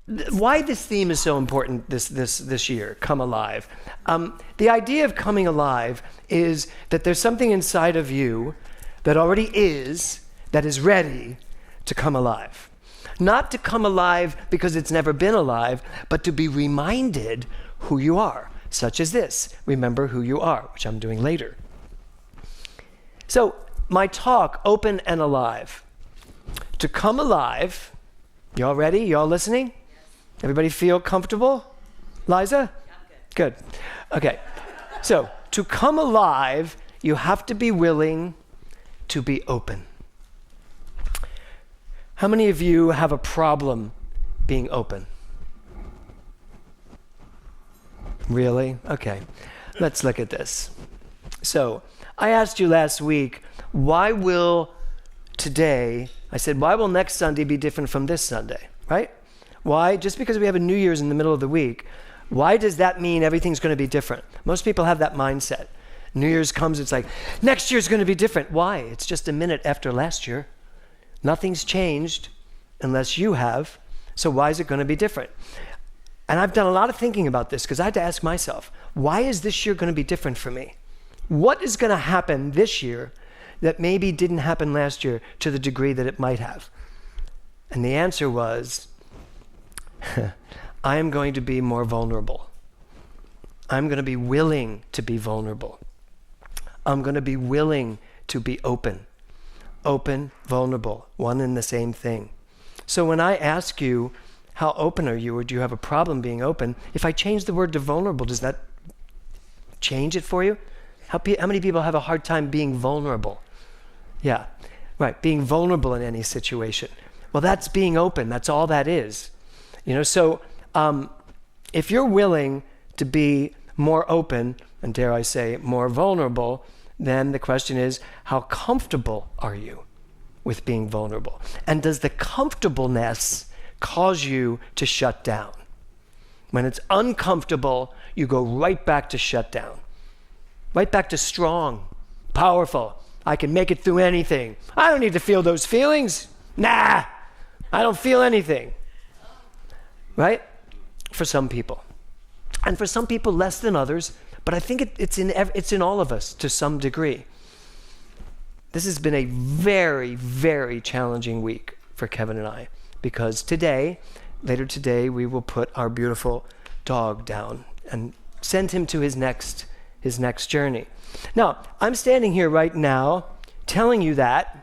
why this theme is so important this year, come alive. The idea of coming alive is that there's something inside of you that already is, that is ready to come alive. Not to come alive because it's never been alive, but to be reminded who you are, such as this. Remember who you are, which I'm doing later. So my talk, Open and Alive. To come alive, y'all ready? Y'all listening? Everybody feel comfortable? Liza? Yeah, I'm good. Good. Okay. So to come alive, you have to be willing to be open. How many of you have a problem being open? Really? Okay. Let's look at this. So I asked you last week, why will next Sunday be different from this Sunday, right? Why? Just because we have a New Year's in the middle of the week, why does that mean everything's going to be different? Most people have that mindset. New Year's comes, it's like, next year's going to be different. Why? It's just a minute after last year. Nothing's changed unless you have. So why is it going to be different? And I've done a lot of thinking about this because I had to ask myself, why is this year going to be different for me? What is going to happen this year that maybe didn't happen last year to the degree that it might have? And the answer was, I am going to be more vulnerable. I'm going to be willing to be vulnerable. I'm going to be willing to be open. Open, vulnerable, one and the same thing. So when I ask you, how open are you, or do you have a problem being open? If I change the word to vulnerable, does that change it for you? How many people have a hard time being vulnerable? Yeah, right, being vulnerable in any situation. Well, that's being open. That's all that is. So if you're willing to be more open, and dare I say, more vulnerable, then the question is, how comfortable are you with being vulnerable? And does the comfortableness cause you to shut down? When it's uncomfortable, you go right back to shut down. Right back to strong, powerful. I can make it through anything. I don't need to feel those feelings. Nah, I don't feel anything. Right? For some people. And for some people less than others, but I think it's in all of us to some degree. This has been a very, very challenging week for Kevin and I, because later today, we will put our beautiful dog down and send him to his next journey. Now, I'm standing here right now telling you that,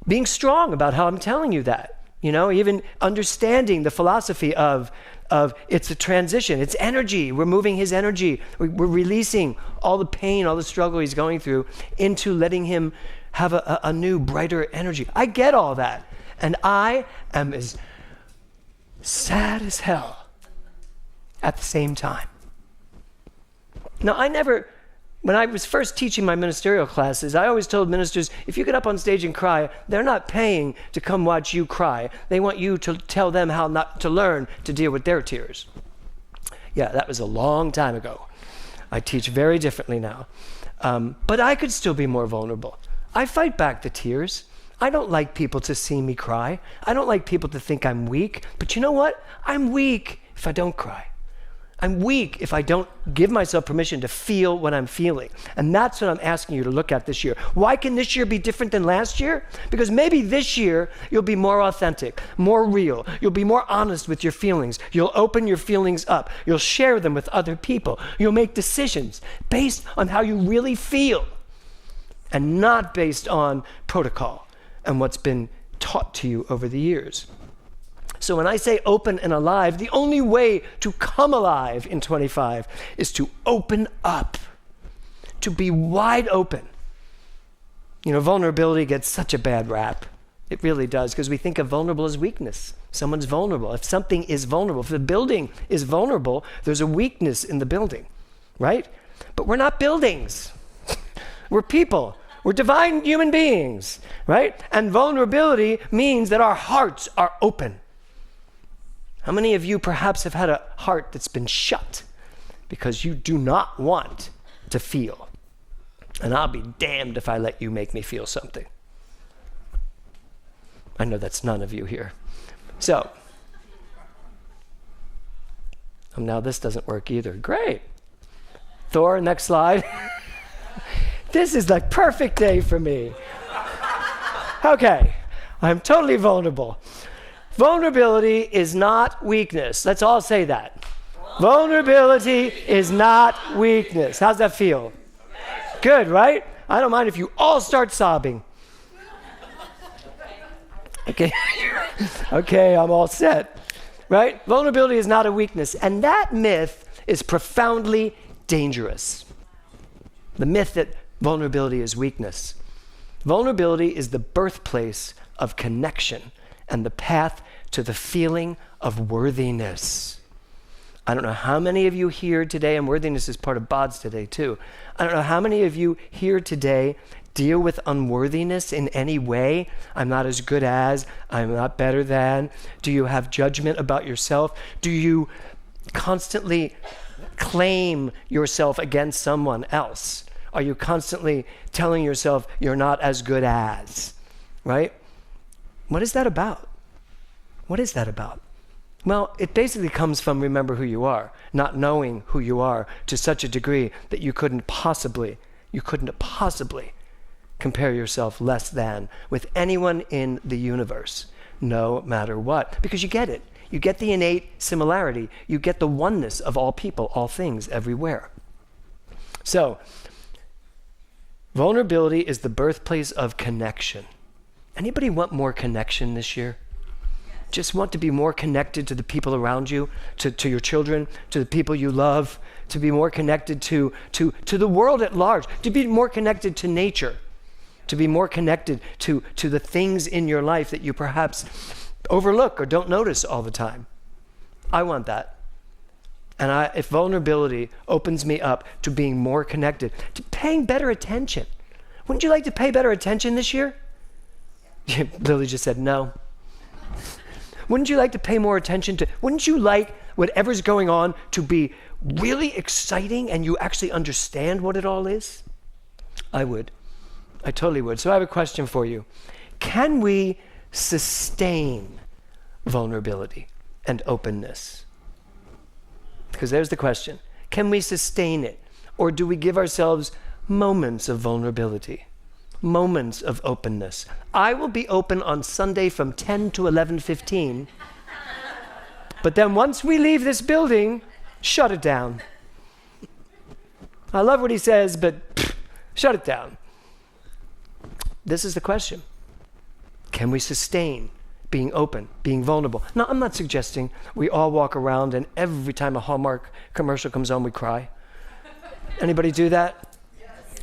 being strong about how I'm telling you that. Even understanding the philosophy of it's a transition, it's energy. We're moving his energy. We're releasing all the pain, all the struggle he's going through into letting him have a new, brighter energy. I get all that. And I am as sad as hell at the same time. Now, when I was first teaching my ministerial classes, I always told ministers, if you get up on stage and cry, they're not paying to come watch you cry. They want you to tell them how not to learn to deal with their tears. Yeah, that was a long time ago. I teach very differently now. But I could still be more vulnerable. I fight back the tears. I don't like people to see me cry. I don't like people to think I'm weak. But you know what? I'm weak if I don't cry. I'm weak if I don't give myself permission to feel what I'm feeling. And that's what I'm asking you to look at this year. Why can this year be different than last year? Because maybe this year you'll be more authentic, more real. You'll be more honest with your feelings. You'll open your feelings up. You'll share them with other people. You'll make decisions based on how you really feel and not based on protocol and what's been taught to you over the years. So when I say open and alive, the only way to come alive in 25 is to open up, to be wide open. Vulnerability gets such a bad rap. It really does, because we think of vulnerable as weakness. Someone's vulnerable. If something is vulnerable, if the building is vulnerable, there's a weakness in the building, right? But we're not buildings. We're people. We're divine human beings, right? And vulnerability means that our hearts are open. How many of you perhaps have had a heart that's been shut because you do not want to feel? And I'll be damned if I let you make me feel something. I know that's none of you here. So, now this doesn't work either. Great. Thor, next slide. This is the perfect day for me. Okay, I'm totally vulnerable. Vulnerability is not weakness. Let's all say that. Vulnerability is not weakness. How's that feel? Good, right? I don't mind if you all start sobbing. Okay, okay, I'm all set. Right? Vulnerability is not a weakness. And that myth is profoundly dangerous. The myth that vulnerability is weakness. Vulnerability is the birthplace of connection and the path to the feeling of worthiness. I don't know how many of you here today, and worthiness is part of BODS today too. I don't know how many of you here today deal with unworthiness in any way. I'm not as good as, I'm not better than. Do you have judgment about yourself? Do you constantly claim yourself against someone else? Are you constantly telling yourself you're not as good as, right? What is that about? What is that about? Well, it basically comes from remember who you are, not knowing who you are to such a degree that you couldn't possibly compare yourself less than with anyone in the universe, no matter what, because you get it. You get the innate similarity. You get the oneness of all people, all things, everywhere. So, vulnerability is the birthplace of connection. Anybody want more connection this year? Just want to be more connected to the people around you, to your children, to the people you love, to be more connected to the world at large, to be more connected to nature, to be more connected to the things in your life that you perhaps overlook or don't notice all the time. I want that. And if vulnerability opens me up to being more connected, to paying better attention. Wouldn't you like to pay better attention this year? Lily just said no. Wouldn't you like to pay more attention to, wouldn't you like whatever's going on to be really exciting and you actually understand what it all is? I would. I totally would. So I have a question for you. Can we sustain vulnerability and openness? Because there's the question. Can we sustain it? Or do we give ourselves moments of vulnerability? Moments of openness. I will be open on Sunday from 10 to 11:15. But then once we leave this building, shut it down. I love what he says, but shut it down. This is the question. Can we sustain being open, being vulnerable? Now, I'm not suggesting we all walk around and every time a Hallmark commercial comes on, we cry. Anybody do that?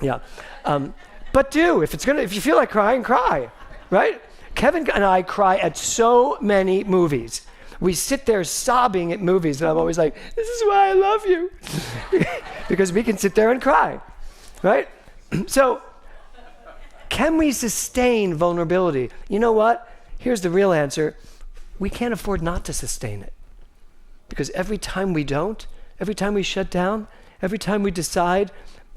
Yes. Yeah. But if you feel like crying, cry, right? Kevin and I cry at so many movies. We sit there sobbing at movies, and I'm always like, this is why I love you. Because we can sit there and cry, right? So, can we sustain vulnerability? You know what? Here's the real answer. We can't afford not to sustain it. Because every time we don't, every time we shut down, every time we decide,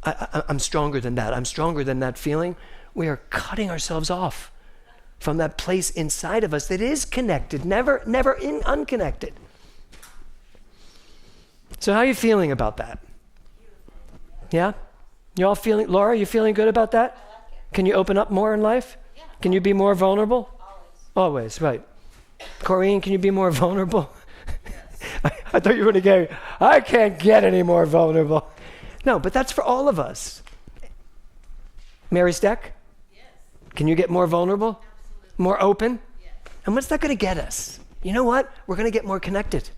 I'm stronger than that, I'm stronger than that feeling, we are cutting ourselves off from that place inside of us that is connected, never unconnected. So how are you feeling about that? Yeah? You all feeling, Laura, you feeling good about that? Can you open up more in life? Yeah. Can you be more vulnerable? Always, right. Corrine, can you be more vulnerable? Yes. I thought you were going to go, I can't get any more vulnerable. No, but that's for all of us. Mary Steck? Yes. Can you get more vulnerable? Absolutely. More open? Yes. And what's that going to get us? You know what? We're going to get more connected.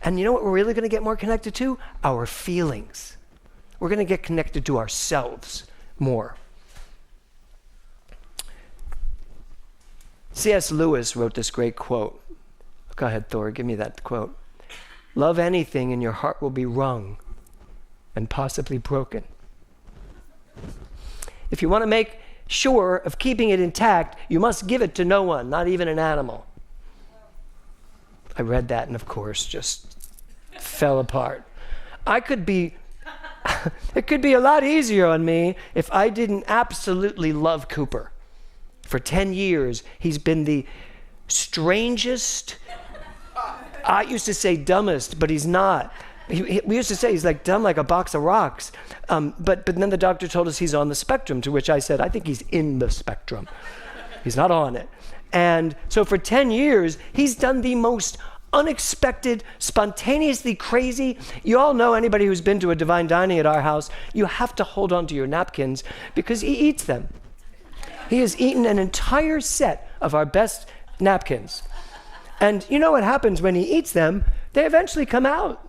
And you know what we're really going to get more connected to? Our feelings. We're going to get connected to ourselves more. C.S. Lewis wrote this great quote. Go ahead, Thor, give me that quote. Love anything and your heart will be wrung and possibly broken. If you want to make sure of keeping it intact, you must give it to no one, not even an animal. I read that and of course just fell apart. It could be a lot easier on me if I didn't absolutely love Cooper. For 10 years, he's been the strangest, I used to say dumbest, but he's not. We used to say he's like dumb like a box of rocks. But then the doctor told us he's on the spectrum, to which I said, I think he's in the spectrum. He's not on it. And so for 10 years, he's done the most unexpected, spontaneously crazy. You all know, anybody who's been to a divine dining at our house, you have to hold on to your napkins because he eats them. He has eaten an entire set of our best napkins. And you know what happens when he eats them? They eventually come out.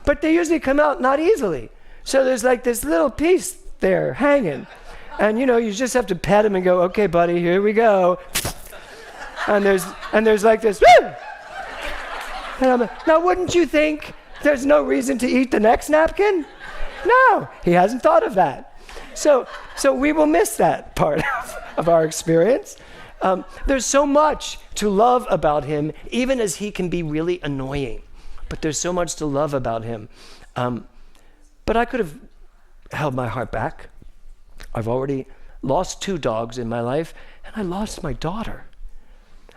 But they usually come out not easily. So there's like this little piece there hanging. And you know, you just have to pet him and go, okay, buddy, here we go. And there's like this, woo! And I'm like, now wouldn't you think there's no reason to eat the next napkin? No, he hasn't thought of that. So we will miss that part of our experience. There's so much to love about him, even as he can be really annoying. But there's so much to love about him. But I could have held my heart back. I've already lost 2 dogs in my life, and I lost my daughter.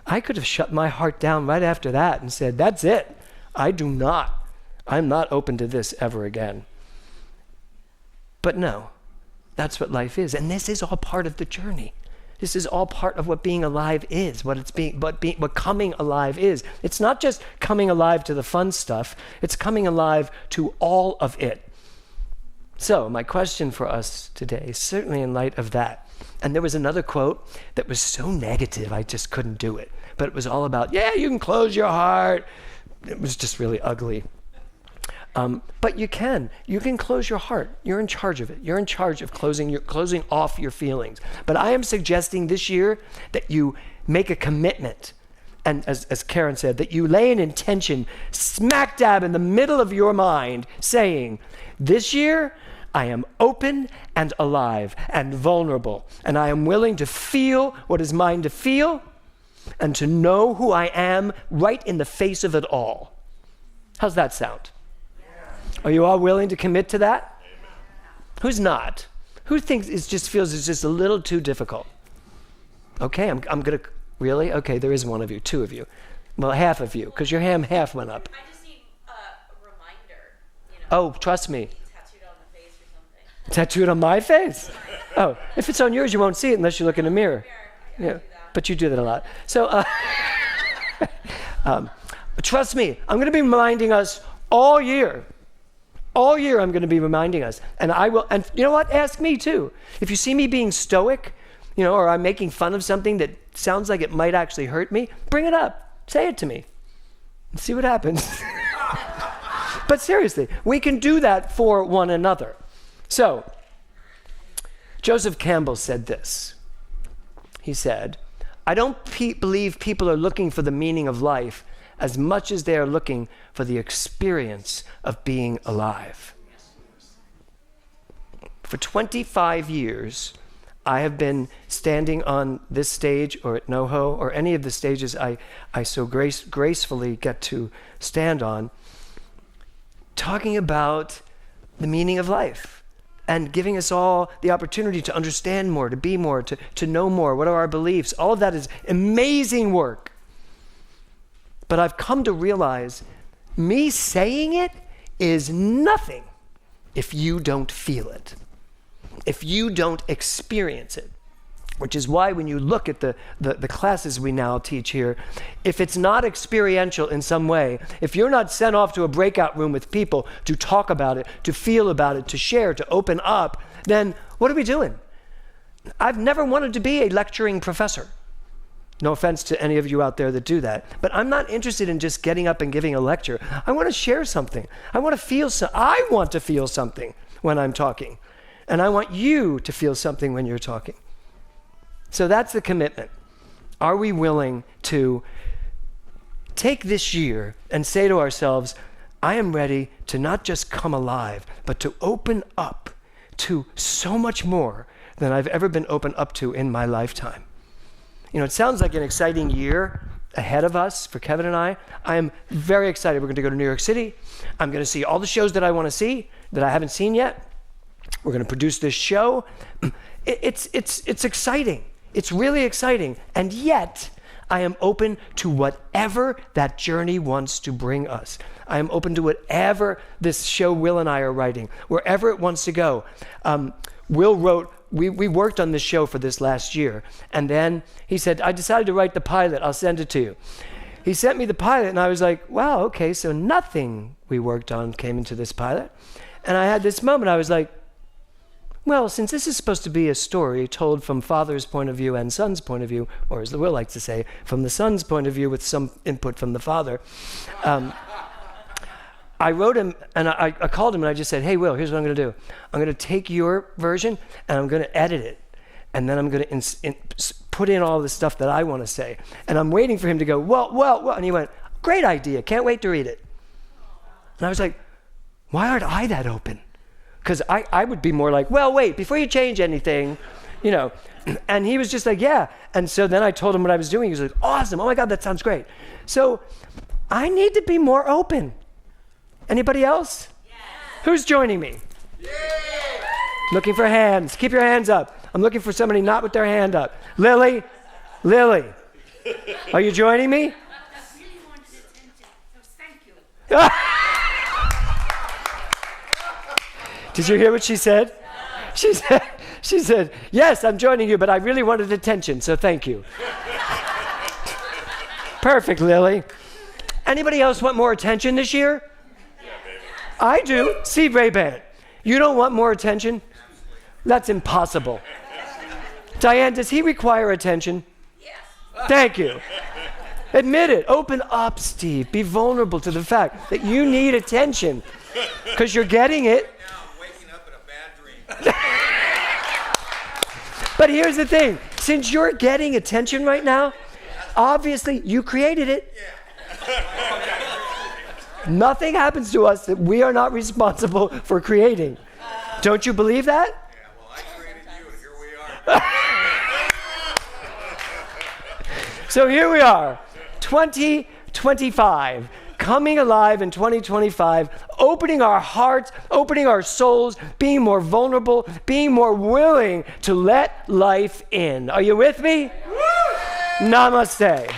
I could have shut my heart down right after that and said, that's it. I'm not open to this ever again. But no, that's what life is. And this is all part of the journey. This is all part of what being alive is, what coming alive is. It's not just coming alive to the fun stuff, it's coming alive to all of it. So my question for us today, certainly in light of that, and there was another quote that was so negative I just couldn't do it, but it was all about, yeah, you can close your heart. It was just really ugly. But you can close your heart. You're in charge of it. You're in charge of closing off your feelings. But I am suggesting this year that you make a commitment. And as Karen said, that you lay an intention smack dab in the middle of your mind saying, this year I am open and alive and vulnerable. And I am willing to feel what is mine to feel and to know who I am right in the face of it all. How's that sound? Are you all willing to commit to that? Amen. Who's not? Who thinks feels it's just a little too difficult? Okay, I'm gonna, really? Okay, there is one of you, 2 of you. Well, half of you, because your hand half went up. I just need a reminder, Oh, trust me. Tattooed on the face or something. Tattooed on my face? Oh, if it's on yours, you won't see it unless you look in the mirror. Yeah, but you do that a lot. So, trust me, I'm gonna be reminding us all year. All year I'm going to be reminding us, and I will, and you know what, ask me too. If you see me being stoic, or I'm making fun of something that sounds like it might actually hurt me, bring it up, say it to me, and see what happens. But seriously, we can do that for one another. So, Joseph Campbell said this. He said, I don't believe people are looking for the meaning of life as much as they are looking for the experience of being alive. For 25 years, I have been standing on this stage or at NoHo or any of the stages I so gracefully get to stand on, talking about the meaning of life and giving us all the opportunity to understand more, to be more, to know more. What are our beliefs? All of that is amazing work. But I've come to realize me saying it is nothing if you don't feel it, if you don't experience it, which is why when you look at the classes we now teach here, if it's not experiential in some way, if you're not sent off to a breakout room with people to talk about it, to feel about it, to share, to open up, then what are we doing? I've never wanted to be a lecturing professor. No offense to any of you out there that do that, but I'm not interested in just getting up and giving a lecture. I want to share something. I want to feel something when I'm talking, and I want you to feel something when you're talking. So that's the commitment. Are we willing to take this year and say to ourselves, I am ready to not just come alive, but to open up to so much more than I've ever been opened up to in my lifetime. It sounds like an exciting year ahead of us for Kevin and I. I am very excited. We're going to go to New York City. I'm going to see all the shows that I want to see that I haven't seen yet. We're going to produce this show. It's exciting. It's really exciting. And yet, I am open to whatever that journey wants to bring us. I am open to whatever this show Will and I are writing, wherever it wants to go. Will wrote, we worked on this show for this last year, and then he said, I decided to write the pilot. I'll send it to you. He sent me the pilot, and I was like, wow, okay, so nothing we worked on came into this pilot. And I had this moment, I was like, well, since this is supposed to be a story told from father's point of view and son's point of view, or as Will likes to say, from the son's point of view with some input from the father, I wrote him, and I called him, and I just said, hey, Will, here's what I'm going to do. I'm going to take your version, and I'm going to edit it. And then I'm going to put in all the stuff that I want to say. And I'm waiting for him to go, well. And he went, great idea. Can't wait to read it. And I was like, why aren't I that open? Because I would be more like, well, wait, before you change anything, you know. And he was just like, yeah. And so then I told him what I was doing. He was like, awesome. Oh, my God, that sounds great. So I need to be more open. Anybody else? Yes. Who's joining me? Yeah. Looking for hands. Keep your hands up. I'm looking for somebody not with their hand up. Lily, are you joining me? I really wanted attention, so thank you. Did you hear what she said? She said, yes, I'm joining you, but I really wanted attention, so thank you. Perfect, Lily. Anybody else want more attention this year? Yeah, baby. I do. See, Ray-Ban, you don't want more attention? That's impossible. Diane, does he require attention? Yes. Thank you. Admit it. Open up, Steve. Be vulnerable to the fact that you need attention because you're getting it. Now I'm waking up in a bad dream. But here's the thing. Since you're getting attention right now, obviously you created it. Nothing happens to us that we are not responsible for creating. Don't you believe that? Yeah, well, I created you, and here we are. So here we are, 2025, coming alive in 2025, opening our hearts, opening our souls, being more vulnerable, being more willing to let life in. Are you with me? Namaste.